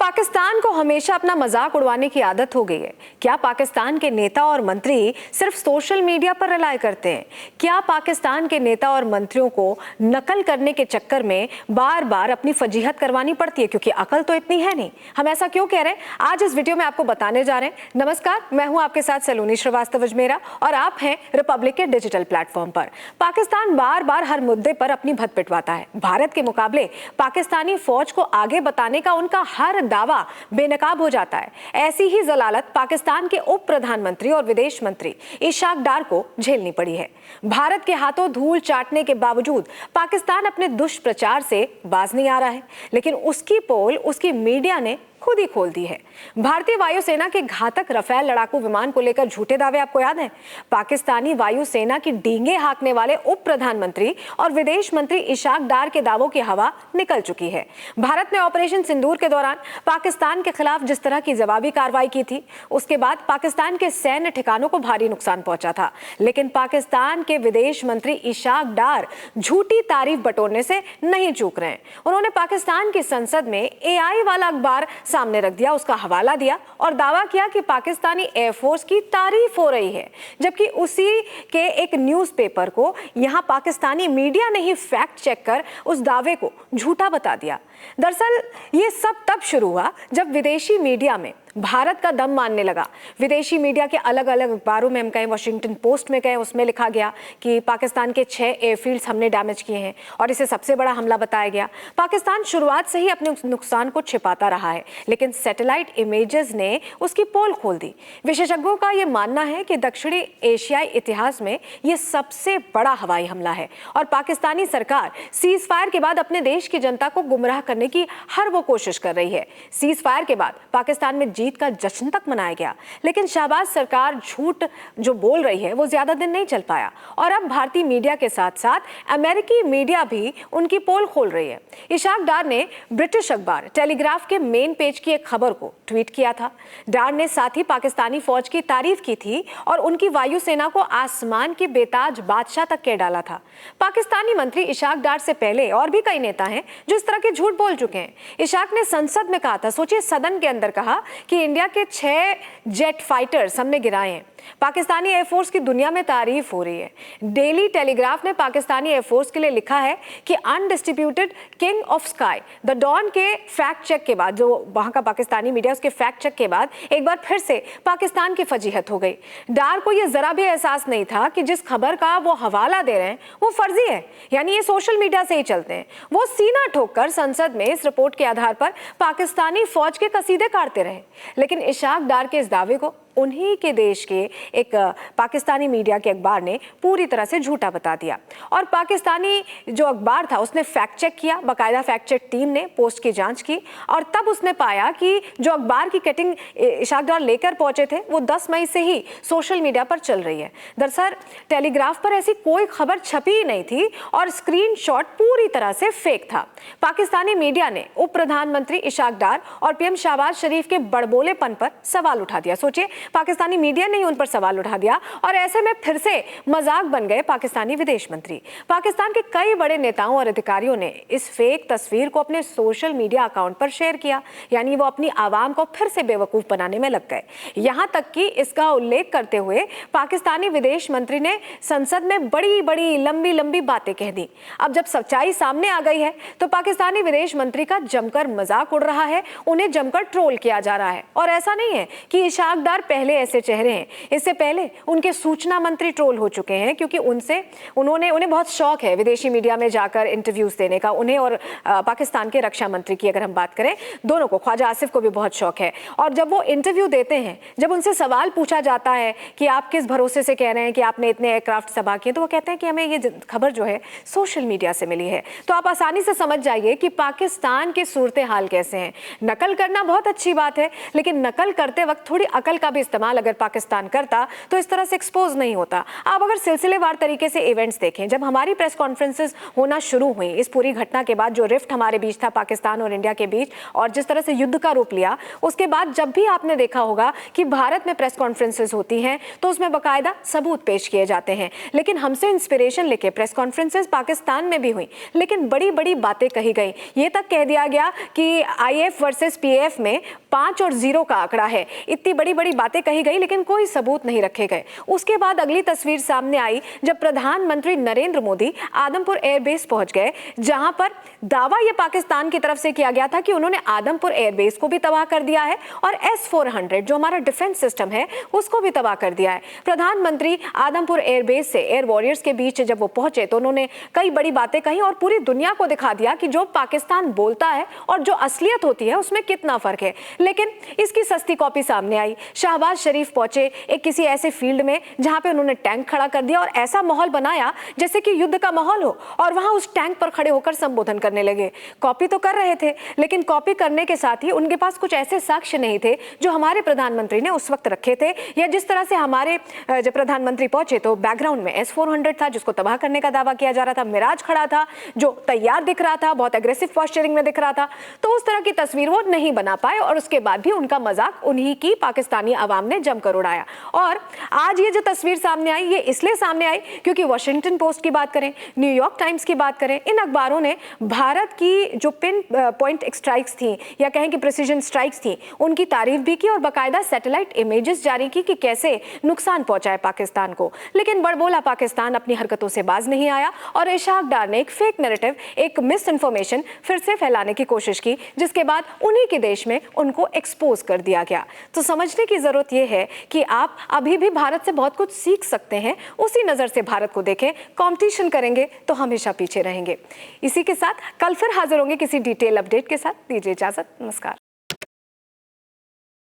पाकिस्तान को हमेशा अपना मजाक उड़वाने की आदत हो गई है। क्या पाकिस्तान के नेता और मंत्री सिर्फ सोशल मीडिया पर रिलाय करते हैं? क्या पाकिस्तान के नेता और मंत्रियों को नकल करने के चक्कर में बार बार अपनी फजीहत करवानी पड़ती है? क्योंकि अकल तो इतनी है नहीं। हम ऐसा क्यों कह रहे हैं, आज इस वीडियो में आपको बताने जा रहे हैं। नमस्कार, मैं हूं आपके साथ सलोनी श्रीवास्तव अजमेरा और आप हैं रिपब्लिक के डिजिटल प्लेटफॉर्म पर। पाकिस्तान बार बार हर मुद्दे पर अपनी भद पिटवाता है। भारत के मुकाबले पाकिस्तानी फौज को आगे बताने का उनका हर दावा बेनकाब हो जाता है। ऐसी ही जलालत पाकिस्तान के उप प्रधानमंत्री और विदेश मंत्री इशाक डार को झेलनी पड़ी है। भारत के हाथों धूल चाटने के बावजूद पाकिस्तान अपने दुष्प्रचार से बाज नहीं आ रहा है, लेकिन उसकी पोल उसकी मीडिया ने खुद ही खोल दी है। भारतीय वायुसेना के घातक रफेल लड़ाकू विमान को लेकर झूठे दावे आपको याद हैं? पाकिस्तानी वायुसेना की डींगे हाँकने वाले उप प्रधानमंत्री और विदेश मंत्री इशाक डार के दावों की हवा निकल चुकी है। भारत ने ऑपरेशन सिंदूर के दौरान पाकिस्तान के खिलाफ जिस तरह की जवाबी कार्रवाई की थी, उसके बाद पाकिस्तान के सैन्य ठिकानों को भारी नुकसान पहुंचा था। लेकिन पाकिस्तान के विदेश मंत्री इशाक डार झूठी तारीफ बटोरने से नहीं चूक रहे हैं। उन्होंने पाकिस्तान की संसद में AI वाला अखबार सामने रख दिया, उसका हवाला दिया और दावा किया कि पाकिस्तानी एयरफोर्स की तारीफ हो रही है, जबकि उसी के एक न्यूज़पेपर को यहां पाकिस्तानी मीडिया ने ही फैक्ट चेक कर उस दावे को झूठा बता दिया। दरअसल ये सब तब शुरू हुआ जब विदेशी मीडिया में भारत का दम मानने लगा। विदेशी मीडिया के अलग अलग अखबारों में, हम कहें वॉशिंगटन पोस्ट में कहें, उसमें लिखा गया कि पाकिस्तान के 6 एयरफील्ड्स हमने डैमेज किए हैं और इसे सबसे बड़ा हमला बताया गया। पाकिस्तान शुरुआत से ही अपने नुकसान को छिपाता रहा है, लेकिन सैटेलाइट इमेजेस ने उसकी पोल खोल दी। विशेषज्ञों का यह मानना है कि दक्षिणी एशियाई इतिहास में यह सबसे बड़ा हवाई हमला है और पाकिस्तानी सरकार सीज फायर के बाद अपने देश की जनता को गुमराह करने की हर वो कोशिश कर रही है। सीज फायर के बाद पाकिस्तान में जीत का जश्न तक मनाया गया, लेकिन शहबाज सरकार झूठ जो बोल रही है वो ज्यादा दिन नहीं चल पाया और अब भारतीय मीडिया के साथ साथ अमेरिकी मीडिया भी उनकी पोल खोल रही है। इशाक डार ने ब्रिटिश अखबार टेलीग्राफ के मेन पेज की एक खबर को ट्वीट किया था। डार ने साथ ही पाकिस्तानी फौज की तारीफ की थी और उनकी वायुसेना को आसमान की बेताज बादशाह तक कह डाला था। पाकिस्तानी मंत्री इशाक डार से पहले और भी कई नेता हैं जो इस तरह के झूठ बोल चुके हैं। इशाक ने संसद में कहा था, सोचिए, सदन के अंदर कहा कि इंडिया के 6 जेट फाइटर्स हमने गिराए हैं। पाकिस्तानी एयरफोर्स की दुनिया में तारीफ हो रही है। डेली टेलीग्राफ ने पाकिस्तानी एयरफोर्स के लिए लिखा है कि undistributed king of sky the Dawn के फैक्ट चेक के बाद, जो वहां का पाकिस्तानी मीडिया, उसके फैक्ट चेक के बाद एक बार फिर से पाकिस्तान की फजीहत हो गई। डार को यह जरा भी एहसास नहीं था कि जिस खबर का वो हवाला दे रहे हैं वो फर्जी है, यानी ये सोशल मीडिया से ही चलते हैं। वो सीना ठोककर संसद में इस रिपोर्ट के आधार पर पाकिस्तानी फौज के कसीदे काटते रहे, लेकिन इशाक डार के इस दावे को उन्हीं के देश के एक पाकिस्तानी मीडिया के अखबार ने पूरी तरह से झूठा बता दिया। और पाकिस्तानी जो अखबार था उसने फैक्ट चेक किया, बाकायदा फैक्ट चेक टीम ने पोस्ट की जांच की और तब उसने पाया कि जो अखबार की कटिंग इशाक डार लेकर पहुंचे थे वो 10 मई से ही सोशल मीडिया पर चल रही है। दरअसल टेलीग्राफ पर ऐसी कोई खबर छपी ही नहीं थी और स्क्रीनशॉट पूरी तरह से फेक था। पाकिस्तानी मीडिया ने उप प्रधानमंत्री इशाक डार और PM शहबाज शरीफ के बड़बोलेपन पर सवाल उठा दिया। सोचिए, पाकिस्तानी मीडिया ने उन पर सवाल उठा दिया और ऐसे में फिर से मजाक बन गए पाकिस्तानी विदेश मंत्री। पाकिस्तान के कई बड़े नेताओं और अधिकारियों ने इस फेक तस्वीर को अपने सोशल मीडिया अकाउंट पर शेयर किया, यानी वो अपनी आवाम को फिर से बेवकूफ बनाने में लग गए। यहां तक कि इसका उल्लेख करते हुए पाकिस्तानी विदेश मंत्री ने संसद में बड़ी बड़ी लंबी लंबी बातें कह दी। अब जब सच्चाई सामने आ गई है तो पाकिस्तानी विदेश मंत्री का जमकर मजाक उड़ रहा है, उन्हें जमकर ट्रोल किया जा रहा है। और ऐसा नहीं है कि इशाक डार पहले ऐसे चेहरे हैं, इससे पहले उनके सूचना मंत्री ट्रोल हो चुके हैं, क्योंकि उन्हें बहुत शौक है विदेशी मीडिया में जाकर इंटरव्यूज देने का। उन्हें और पाकिस्तान के रक्षा मंत्री की अगर हम बात करें, दोनों को, ख्वाजा आसिफ को भी बहुत शौक है। और जब वो इंटरव्यू देते हैं, जब उनसे सवाल पूछा जाता है कि आप किस भरोसे से कह रहे हैं कि आपने इतने एयरक्राफ्ट तबाह किए, तो वो कहते हैं कि हमें ये खबर जो है सोशल मीडिया से मिली है। तो आप आसानी से समझ जाइए कि पाकिस्तान के सूरत हाल कैसे हैं। नकल करना बहुत अच्छी बात है, लेकिन नकल करते वक्त थोड़ी अकल का भी इस्तेमाल अगर पाकिस्तान करता तो इस तरह से एक्सपोज नहीं होता। आप अगर सिलसिलेवार तरीके से इवेंट्स देखें, जब हमारी प्रेस कॉन्फ्रेंसेस होना शुरू हुई इस पूरी घटना के बाद, जो रिफ्ट हमारे बीच था पाकिस्तान और इंडिया के बीच, और जिस तरह से युद्ध का रूप लिया, उसके बाद जब भी आपने देखा होगा कि भारत में प्रेस कॉन्फ्रेंसेस होती हैं तो उसमें बाकायदा सबूत पेश किए जाते हैं। लेकिन हमसे इंस्पिरेशन लेके प्रेस कॉन्फ्रेंसेस पाकिस्तान में भी हुई, लेकिन बड़ी बड़ी बातें कही गई। ये तक कह दिया गया कि IF वर्सेस PF में 5 और 0 का आंकड़ा है। इतनी बड़ी बड़ी बातें कही गई लेकिन कोई सबूत नहीं रखे गए। उसके बाद अगली तस्वीर सामने आई जब प्रधानमंत्री नरेंद्र मोदी आदमपुर एयरबेस पहुंच गए, जहां पर दावा यह पाकिस्तान की तरफ से किया गया था कि उन्होंने आदमपुर एयरबेस को भी तबाह कर दिया है और S-400 जो हमारा डिफेंस सिस्टम है उसको भी तबाह कर दिया है। प्रधानमंत्री आदमपुर एयरबेस से एयर वॉरियर्स के बीच जब वो पहुंचे तो उन्होंने कई बड़ी बातें कही और पूरी दुनिया को दिखा दिया कि जो पाकिस्तान बोलता है और जो असलियत होती है उसमें कितना फर्क है। लेकिन इसकी सस्ती कॉपी सामने आई। शहबाज शरीफ पहुंचे एक किसी ऐसे फील्ड में जहां पे उन्होंने टैंक खड़ा कर दिया और ऐसा माहौल बनाया जैसे कि युद्ध का माहौल हो, और वहां उस टैंक पर खड़े होकर संबोधन करने लगे। कॉपी तो कर रहे थे लेकिन कॉपी करने के साथ ही उनके पास कुछ ऐसे साक्ष्य नहीं थे जो हमारे प्रधानमंत्री ने उस वक्त रखे थे, या जिस तरह से हमारे जब प्रधानमंत्री पहुंचे तो बैकग्राउंड में S-400 था जिसको तबाह करने का दावा किया जा रहा था, मिराज खड़ा था जो तैयार दिख रहा था, बहुत एग्रेसिव पोस्चरिंग में दिख रहा था। तो उस तरह की तस्वीर वो नहीं बना पाए और उसके बाद भी उनका मजाक उन्हीं की पाकिस्तानी अवाम ने जमकर उड़ाया। और आज ये जो तस्वीर सामने आई ये इसलिए सामने आई क्योंकि वॉशिंगटन पोस्ट की बात करें, न्यूयॉर्क टाइम्स की बात करें, इन अखबारों ने भारत की जो पिन पॉइंट स्ट्राइक्स थी या कहें कि प्रिसीजन स्ट्राइक्स थी उनकी तारीफ भी की और बाकायदा सैटेलाइट इमेजेस जारी की कि कैसे नुकसान पहुंचाए पाकिस्तान को। लेकिन बड़बोला पाकिस्तान अपनी हरकतों से बाज नहीं आया और इशाक डार ने एक फेक नैरेटिव, एक मिस इन्फॉर्मेशन फिर से फैलाने की कोशिश की, जिसके बाद उन्हीं के देश में उनको एक्सपोज कर दिया गया। तो समझने की जरूरत यह है कि आप अभी भी भारत से बहुत कुछ सीख सकते हैं, उसी नजर से भारत को देखें। कंपटीशन करेंगे तो हमेशा पीछे रहेंगे। इसी के साथ कल फिर हाजिर होंगे किसी डिटेल अपडेट के साथ। दीजिए इजाजत, नमस्कार।